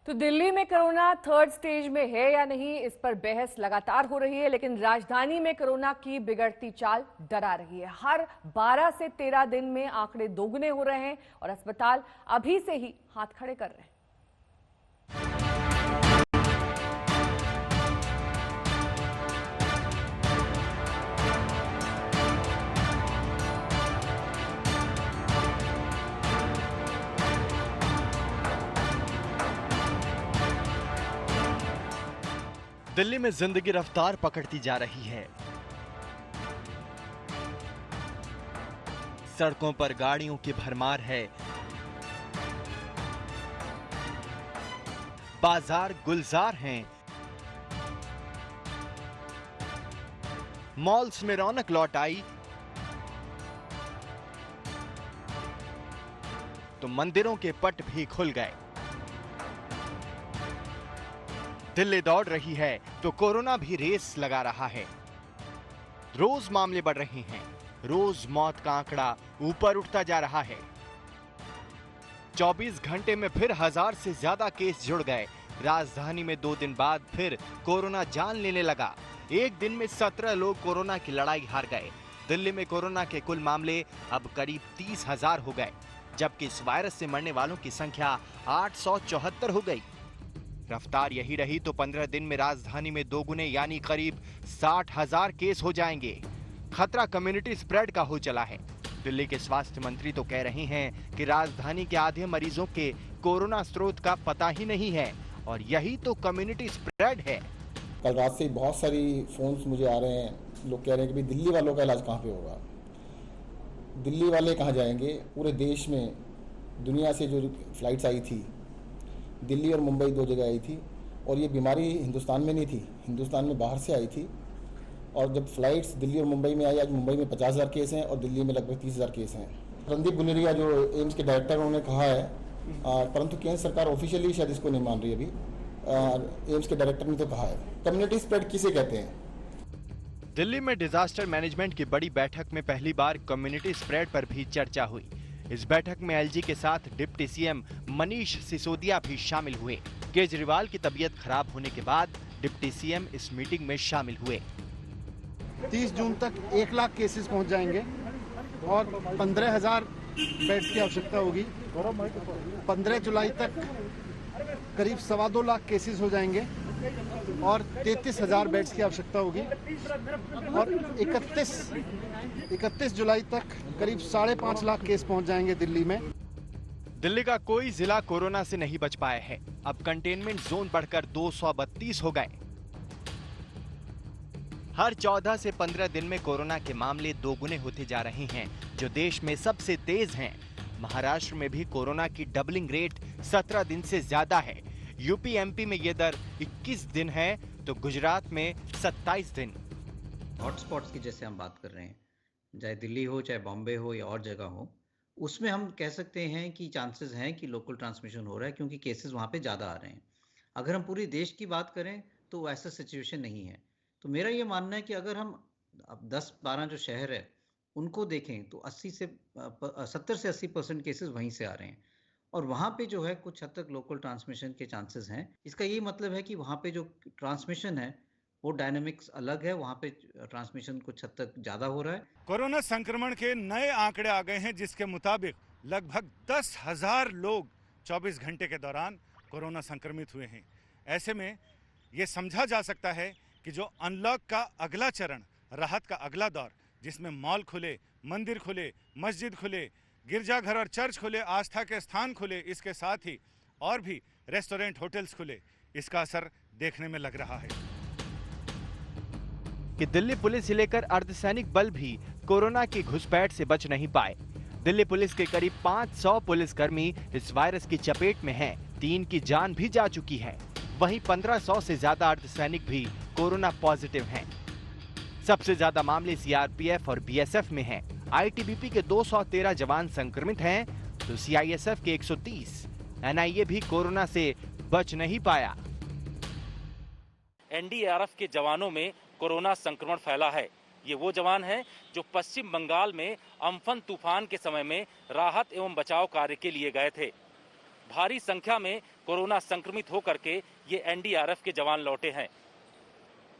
तो दिल्ली में corona third stage में है या नहीं, इस पर बहस लगातार हो रही है, लेकिन राजधानी में कोरोना की बिगड़ती चाल डरा रही है। हर 12 से 13 दिन में आंकड़े दोगुने हो रहे हैं और अस्पताल अभी से ही हाथ खड़े कर रहे हैं। दिल्ली में जिंदगी रफ्तार पकड़ती जा रही है। सड़कों पर गाड़ियों की भरमार है। बाजार गुलजार हैं। मॉल्स में रौनक लौट आई तो मंदिरों के पट भी खुल गए। दिल्ली दौड़ रही है तो कोरोना भी रेस लगा रहा है। रोज मामले बढ़ रहे हैं, रोज मौत का आंकड़ा ऊपर उठता जा रहा है। 24 घंटे में फिर 1000 से ज्यादा केस जुड़ गए। राजधानी में 2 दिन बाद फिर कोरोना जान लेने लगा। एक दिन में 17 लोग कोरोना की लड़ाई हार गए। दिल्ली में कोरोना के कुल मामले अब करीब 30,000 हो गए, जबकि इस वायरस से मरने वालों की संख्या 874 हो गई। रफ्तार यही रही तो 15 दिन में राजधानी में दोगुने यानी करीब 60,000 केस हो जाएंगे। खतरा कम्युनिटी स्प्रेड का हो चला है। दिल्ली के स्वास्थ्य मंत्री तो कह रहे हैं कि राजधानी के आधे मरीजों के कोरोना स्रोत का पता ही नहीं है और यही तो कम्युनिटी स्प्रेड है। कल रात से बहुत सारी फोन्स मुझे आ रहे हैं, लोग कह रहे हैं कि भाई दिल्ली वालों का इलाज कहाँ पे होगा, दिल्ली वाले कहाँ जाएंगे। पूरे देश में दुनिया से जो फ्लाइट्स आई थी, दिल्ली और मुंबई 2 जगह आई थी, और ये बीमारी हिंदुस्तान में नहीं थी, हिंदुस्तान में बाहर से आई थी। और जब फ्लाइट्स दिल्ली और मुंबई में आई, आज मुंबई में 50,000 केस हैं और दिल्ली में लगभग 30,000 केस हैं। रणदीप गुलेरिया जो एम्स के डायरेक्टर उन्होंने कहा है, परंतु केंद्र सरकार ऑफिशियली शायद इसको नहीं मान रही अभी। एम्स के डायरेक्टर ने तो कहा है। कम्युनिटी स्प्रेड किसे कहते हैं? दिल्ली में डिजास्टर मैनेजमेंट की बड़ी बैठक में पहली बार कम्युनिटी स्प्रेड पर भी चर्चा हुई। इस बैठक में एलजी के साथ डिप्टी सीएम मनीष सिसोदिया भी शामिल हुए। केजरीवाल की तबीयत खराब होने के बाद डिप्टी सीएम इस मीटिंग में शामिल हुए। 30 जून तक 1 लाख केसेस पहुंच जाएंगे और 15,000 बेड्स की आवश्यकता होगी। 15 जुलाई तक करीब 2.25 लाख केसेस हो जाएंगे और 33,000 बेड्स की आवश्यकता होगी। और 31 जुलाई तक करीब 5.5 लाख केस पहुंच जाएंगे दिल्ली में। दिल्ली का कोई जिला कोरोना से नहीं बच पाया है। अब कंटेनमेंट जोन बढ़कर 232 हो गए। हर 14 से 15 दिन में कोरोना के मामले दोगुने होते जा रहे हैं, जो देश में सबसे तेज हैं। महाराष्ट्र में भी कोरोना की डबलिंग रेट 17 दिन से ज्यादा है। यूपी एमपी में ये दर 21 दिन है तो गुजरात में 27 दिन। हॉटस्पॉट्स की जैसे हम बात कर रहे हैं, चाहे दिल्ली हो, चाहे बॉम्बे हो या और जगह हो, उसमें हम कह सकते हैं कि चांसेस हैं कि लोकल ट्रांसमिशन हो रहा है, क्योंकि केसेस वहाँ पे ज़्यादा आ रहे हैं। अगर हम पूरे देश की बात करें तो ऐसा सिचुएशन नहीं है। तो मेरा ये मानना है कि अगर हम अब 10-12 जो शहर है उनको देखें तो 70 से 80% केसेस वहीं से आ रहे हैं और वहाँ पे जो है कुछ हद तक लोकल ट्रांसमिशन के चांसेस हैं। इसका ये मतलब है कि वहाँ पे जो ट्रांसमिशन है वो डायनामिक्स अलग है, वहाँ पे ट्रांसमिशन कुछ हद तक ज्यादा हो रहा है। कोरोना संक्रमण के नए आंकड़े आ गए हैं, जिसके मुताबिक लगभग 10,000 लोग 24 घंटे के दौरान कोरोना संक्रमित हुए हैं। ऐसे में ये समझा जा सकता है कि जो अनलॉक का अगला चरण, राहत का अगला दौर, जिसमें मॉल खुले, मंदिर खुले, मस्जिद खुले, गिरजाघर और चर्च खुले, आस्था के स्थान खुले, इसके साथ ही और भी रेस्टोरेंट, होटल्स खुले, इसका असर देखने में लग रहा है कि दिल्ली पुलिस से लेकर अर्धसैनिक बल भी कोरोना की घुसपैठ से बच नहीं पाए। दिल्ली पुलिस के करीब 500 पुलिसकर्मी इस वायरस की चपेट में हैं। 3 की जान भी जा चुकी है। वहीं 1500 से ज्यादा अर्धसैनिक भी कोरोना पॉजिटिव हैं। सबसे ज्यादा मामले सीआरपीएफ और बीएसएफ में हैं। आईटीबीपी के 213 जवान संक्रमित हैं तो सीआईएसएफ के 130। एनआईए भी कोरोना से बच नहीं पाया। एनडीआरएफ के जवानों में कोरोना संक्रमण फैला है। ये वो जवान हैं जो पश्चिम बंगाल में अम्फन तूफान के समय में राहत एवं बचाव कार्य के लिए गए थे। भारी संख्या में कोरोना संक्रमित होकर के ये एनडीआरएफ के जवान लौटे हैं।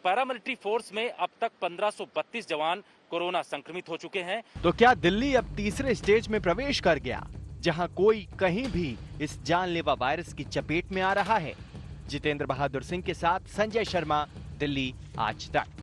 पैरामिलिट्री फोर्स में अब तक 1532 जवान कोरोना संक्रमित हो चुके हैं। तो क्या दिल्ली अब तीसरे स्टेज में प्रवेश कर गया, जहां कोई कहीं भी इस जानलेवा वायरस की चपेट में आ रहा है? जितेंद्र बहादुर सिंह के साथ संजय शर्मा, दिल्ली आज तक।